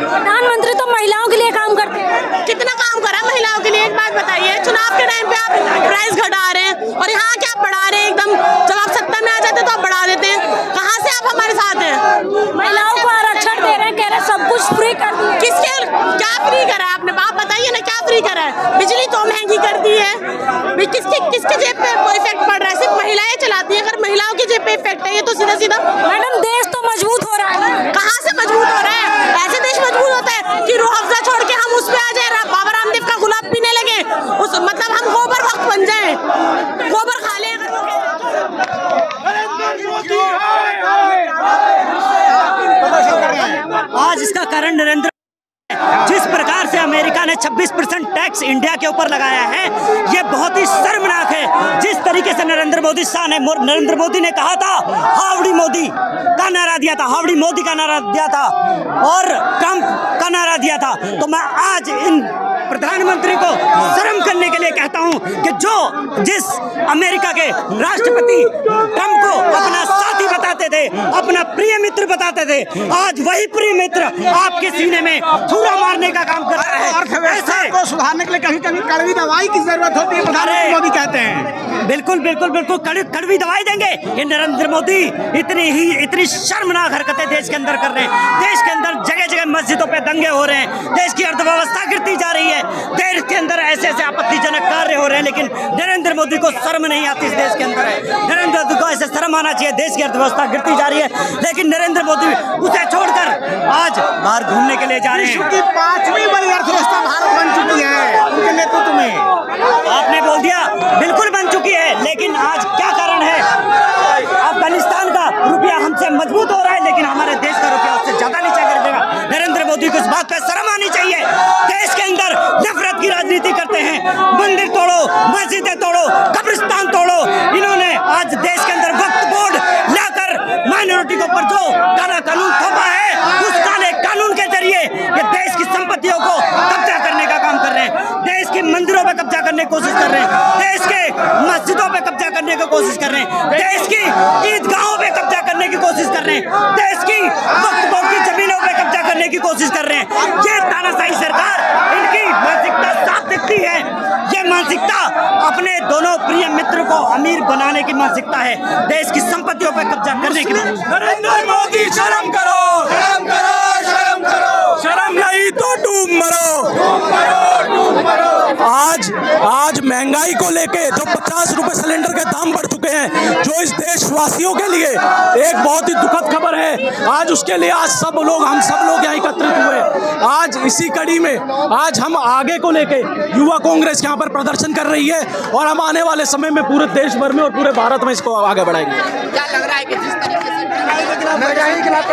प्रधानमंत्री तो महिलाओं के लिए काम करते हैं। कितना काम करा महिलाओं के लिए, एक बात बताइए। चुनाव के टाइम पे आप प्राइस घटा रहे हैं और यहाँ क्या बढ़ा रहे हैं एकदम। जब आप सत्ता में आ जाते तो आप बढ़ा देते हैं। कहाँ से आप हमारे साथ हैं? महिलाओं को आरक्षण दे रहे हैं, कह रहे हैं सब कुछ फ्री कर दिया। किसके क्या फ्री करा है आपने? आप बताइए ना, क्या फ्री करा है? बिजली तो महंगी कर दी है। किसके जेब पे इफेक्ट पड़ रहा है? सिर्फ महिलाएं चलाती है। अगर महिलाओं की जेब पे इफेक्ट है ये तो सीधा सीधा। मैडम देश तो मजबूत हो रहा है ना। कहाँ से मजबूत हो रहा है? ऐसे देश मजबूत होता है कि रूह अफ़ज़ा छोड़ के हम उस पे आ जाए, बाबा रामदेव का गुलाब पीने लगे, उस मतलब हम गोबर वक्त बन जाए, गोबर खा लें। आज इसका कारण नरेंद्र, जिस प्रकार से अमेरिका ने 26% टैक्स इंडिया के ऊपर लगाया है, ये बहुत ही शर्मनाक है। जिस तरीके से नरेंद्र मोदी ने कहा था, हावड़ी मोदी का नारा दिया था, हावड़ी मोदी का नारा दिया था और ट्रंप का नारा दिया था, तो मैं आज इन प्रधानमंत्री को शर्म करने के लिए कहता हूं कि जिस अमेरिका के राष्ट्रपति ट्रंप को अपना साथी बताते थे, अपना प्रिय मित्र बताते थे, आज वही प्रिय मित्र आपके सीने में छुरा मारने का काम कर रहा है। अर्थव्यवस्था को सुधारने के लिए कहीं कहीं कड़वी दवाई की जरूरत होती है, प्रधानमंत्री मोदी कहते हैं। बिल्कुल कड़वी दवाई देंगे। ये नरेंद्र मोदी इतनी शर्मनाक हरकतें देश के अंदर कर रहे हैं। देश के अंदर जगह जगह मस्जिदों पे दंगे हो रहे हैं, देश की अर्थव्यवस्था गिरती जा रही है, देश के अंदर ऐसे ऐसे आपत्तिजनक कार्य हो रहे हैं, लेकिन नरेंद्र मोदी को शर्म नहीं आती। इस देश के अंदर है, नरेंद्र मोदी को ऐसे शर्म आना चाहिए। देश की अर्थव्यवस्था गिरती जा रही है, लेकिन नरेंद्र मोदी उसे छोड़कर आज बाहर घूमने के लिए जा रहे हैं। विश्व की 5वीं बड़ी अर्थव्यवस्था भारत बन चुकी है उनके नेतृत्व में। आपने बोल दिया, बिल्कुल बन चुकी है, लेकिन आज क्या कारण है? अफगानिस्तान का रुपया हमसे मजबूत हो रहा है, लेकिन हमारे देश का रुपया उससे ज्यादा नीचे कर देगा। नरेंद्र मोदी को इस बात पर शर्म आनी चाहिए। देश के अंदर नफरत की राजनीति करते हैं, मंदिर तोड़ो, मस्जिदें तोड़ो, कब्रिस्तान तोड़ो। इन्होंने आज देश के अंदर वक्फ बोर्ड लाकर माइनॉरिटी के ऊपर जो काला कानून थोपा है, उस काले कानून के जरिए ये देश की संपत्तियों को कब्जा करने का काम कर रहे हैं, देश के मंदिरों पे कब्जा करने की कोशिश कर रहे हैं, देश के मस्जिदों पे कब्जा करने की कोशिश कर रहे हैं, देश की ईदगाहों पे कब्जा करने की कोशिश कर रहे हैं, देश की वक्फ बोर्ड की जमीनों पे कब्जा करने की कोशिश कर रहे हैं। ये तानाशाही सरकार, इनकी मानसिकता साफ दिखती है। ये मानसिकता अपने दोनों प्रिय मित्र को अमीर बनाने की मानसिकता है, देश की संपत्तियों पे कब्जा करने की। नरेंद्र मोदी शर्म करो, शर्म करो, शर्म करो, शर्म नहीं तो डूब मरो। आज महंगाई को लेके जो 50 रुपए सिलेंडर के दाम बढ़ चुके हैं, जो इस देशवासियों के लिए एक बहुत ही दुखद खबर है। आज उसके लिए आज हम सब लोग यहाँ एकत्रित हुए। आज इसी कड़ी में आज हम आगे को लेके युवा कांग्रेस यहाँ पर प्रदर्शन कर रही है और हम आने वाले समय में पूरे देश भर में और पूरे भारत में इसको आगे बढ़ाएंगे। क्या लग रहा है कि जिस तरीके से महंगाई के खिलाफ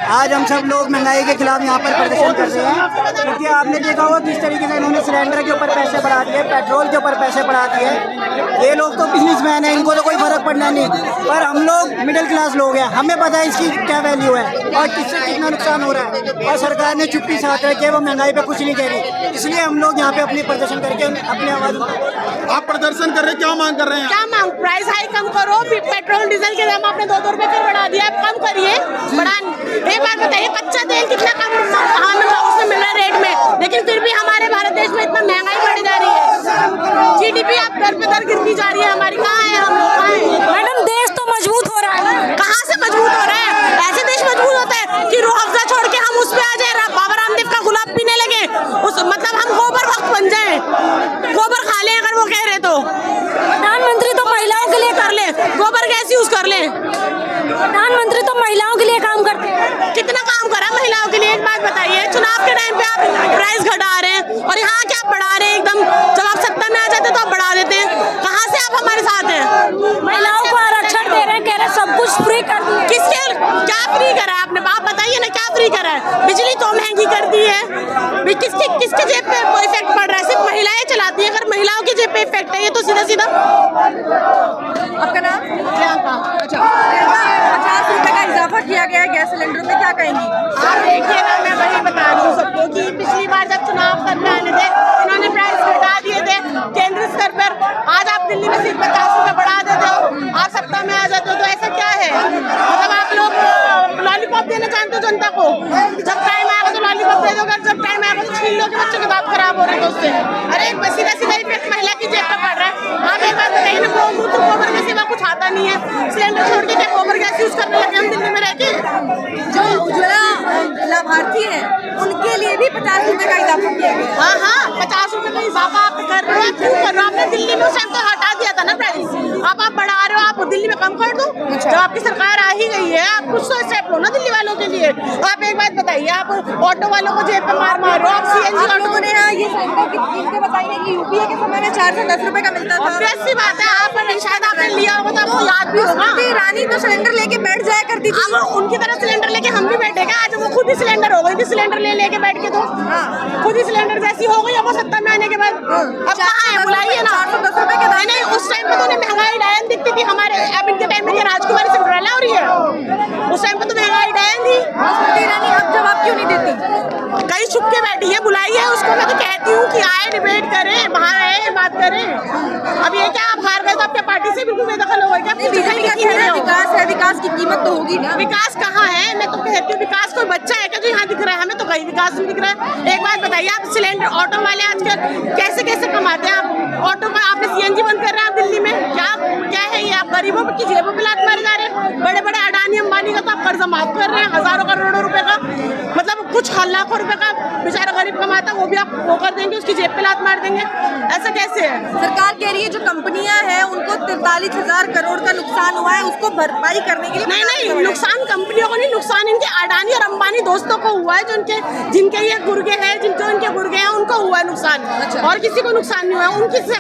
आज हम सब लोग महंगाई के खिलाफ यहाँ पर प्रदर्शन कर रहे हैं, क्योंकि आपने देखा होगा किस तरीके से इन्होंने सिलेंडर के ऊपर पैसे बढ़ा दिए, पेट्रोल के ऊपर पैसे बढ़ा दिए। ये लोग तो बिजनेसमैन हैं, इनको तो कोई फर्क पड़ना नहीं, पर हम लोग मिडिल क्लास लोग हैं, हमें पता है इसकी क्या वैल्यू है और किससे कितना नुकसान हो रहा है। और सरकार ने चुप्पी साथ है कि वो महंगाई पे कुछ नहीं कह रही, इसलिए हम लोग यहाँ पे अपनी प्रदर्शन करके अपनी आवाज़। आप प्रदर्शन कर रहे हैं, क्या मांग कर रहे हैं? क्या मांग? प्राइस हाइक कम करो। पेट्रोल डीजल के दाम आपने 2-2 रुपए फिर बढ़ा दिया, कम करिए। एक बात बताइए, कच्चा तेल कितना कम उसमें मिल रहा है रेट में, लेकिन फिर भी हमारे भारत देश में इतना महंगाई बढ़ी जा रही है। जीडीपी आप दर पे दर गिरती जा रही है हमारी। कहाँ है हम लोग? कहाँ है? मैडम देश तो मजबूत हो रहा है ना। कहाँ से मजबूत हो रहा है? ऐसे देश मजबूत होता है कि रूह अफ़ज़ा छोड़ के हम उस पे आ जाए, बाबा रामदेव का गुलाब पीने लगे, मतलब हम गोबर वक्त बन जाए, गोबर खा लें अगर वो कह रहे तो। प्रधानमंत्री तो महिलाओं के लिए कर ले, गोबर गैस यूज कर ले। प्रधानमंत्री तो महिलाओं के लिए काम करते हैं। कितना काम करा महिलाओं के लिए, एक बात बताइए। चुनाव के टाइम पे आप प्राइस घटा रहे हैं और यहाँ क्या बढ़ा रहे हैं एकदम। जब आप सत्ता में आ जाते तो आप बढ़ा देते हैं। कहाँ से आप हमारे साथ हैं? महिलाओं को आरक्षण दे रहे हैं, कह रहे हैं सब कुछ फ्री कर दिया। किसके क्या फ्री करा है आपने? आप बताइए ना, क्या फ्री करा है? बिजली तो महंगी कर दी है। किसके जेब पे इफेक्ट पड़ रहा है? सिर्फ महिलाएं चलाती है। अगर महिलाओं की जेब पे इफेक्ट है ये तो सीधा सीधा। आपका नाम? प्रियंका। अच्छा, 50 रुपए का इजाफा किया गया है गैस सिलेंडर में, क्या कहेंगी? आप देखिए ना, मैं वही बता रही हूँ सबको कि पिछली बार जब चुनाव करने आने थे उन्होंने प्राइस घटा दिए थे केंद्र स्तर पर। आज आप दिल्ली में सिर्फ 50 रुपए बढ़ा देते हो, आप सत्ता में आ जाते हो, तो ऐसा क्या है? मतलब आप लोग लॉलीपॉप देना चाहते हो जनता को? जब टाइम आएगा तो लॉलीपॉप हो रही है उससे। अरे सीधा सीधा इफेक्ट महिला की जेब पे पड़ रहा है। आप एक बात बताइए ना, गोबर के सिवा कुछ आता नहीं है, सिलेंडर छोड़ के क्या गोबर गैस यूज करने लगे हम दिल्ली में रह के। जो उज्ज्वला लाभार्थी है उनके लिए भी 50 रुपए का इजाफा किया गया। हाँ हाँ, 50 रुपए का इजाफा आप कर रहे हो, क्यों कर रहे हो? आपने दिल्ली में उस टाइम तो हटा दिया था ना प्राइस, अब आप बढ़ा रहे हो। आप दिल्ली में कम कर दो, जब आपकी सरकार आ ही गई है आप कुछ तो स्टेप लो ना दिल्ली वालों के लिए। आप एक बात बताइए, आप ऑटो वालों को जेब पे मार रहे हो, आप सीएनजी आप ऑटो लोगों ने यहाँ ये सिलेंडर की कीमतें बताई है कि यूपीए के समय में 4 से 10 रुपए का मिलता था। ऐसी बात है, आपने शायद आपने लिया होगा तो आपको याद भी होगा। रानी तो सिलेंडर लेके बैठ जाया करती थी। अब उनकी तरह सिलेंडर लेके हम भी बैठेंगे, आज वो खुद ही सिलेंडर हो गई थी, सिलेंडर ले लेके बैठ के तो खुद ही सिलेंडर जैसी हो गई है वो सत्ता में आने के बाद। अब कहाँ है, बुलाइए ना। 410 रुपए के दाम। नहीं, उस टाइम पे तो उन्हें महंगाई डायन दिखती थी हमारे। अब इनके टाइम में क्या राजकुमारी सिंड्रेला हो रही है? उस टाइम पे तो महंगाई डायन थी। स्मृति ईरानी अब जवाब क्यों नहीं देती? कहीं छुप के बैठी है, बुलाइए उसको। मैं तो कहती हूँ कि आए डिबेट करें, बाहर आए बात करें। अब ये क्या, आप हार गए तो आपके पार्टी से बिल्कुल बेदखल हो गए क्या? बीजेपी का कहना है विकास है, विकास की कीमत तो होगी ना। विकास कहाँ है? मैं तो कहती हूँ विकास कोई बच्चा है क्या जो यहाँ दिख रहा है? हमें तो कहीं विकास नहीं दिख रहा है। एक बात बताइए, आप सिलेंडर ऑटो वाले आजकल कैसे कैसे कमाते हैं? आप ऑटो का आपने सीएनजी बंद कर रहे हैं आप दिल्ली में, क्या है ये? आप गरीबों की जेबों पे लात मारे जा रहे हैं। बड़े बड़े अडानी अंबानी का तो आप कर्जा माफ कर रहे हैं, हजारों करोड़ों रुपए का, मतलब कुछ लाखों रुपए का बेचारा गरीब कमाता वो भी आप वो कर देंगे, उसकी जेब पे लात मार देंगे। ऐसा कैसे है? सरकार कह रही है जो कंपनियां हैं उनको 43,000 करोड़ का नुकसान हुआ है, उसको भरपाई करने के लिए। नहीं, नुकसान कंपनियों को नहीं, नुकसान इनके अडानी और अंबानी दोस्तों को हुआ है, जिनके ये गुर्गे हैं, जिनके उनके गुर्गे हैं, उनको हुआ है नुकसान। और किसी को नुकसान नहीं हुआ।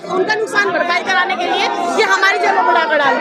उनका नुकसान भरपाई कराने के लिए ये हमारी जेबों को ला कर डाल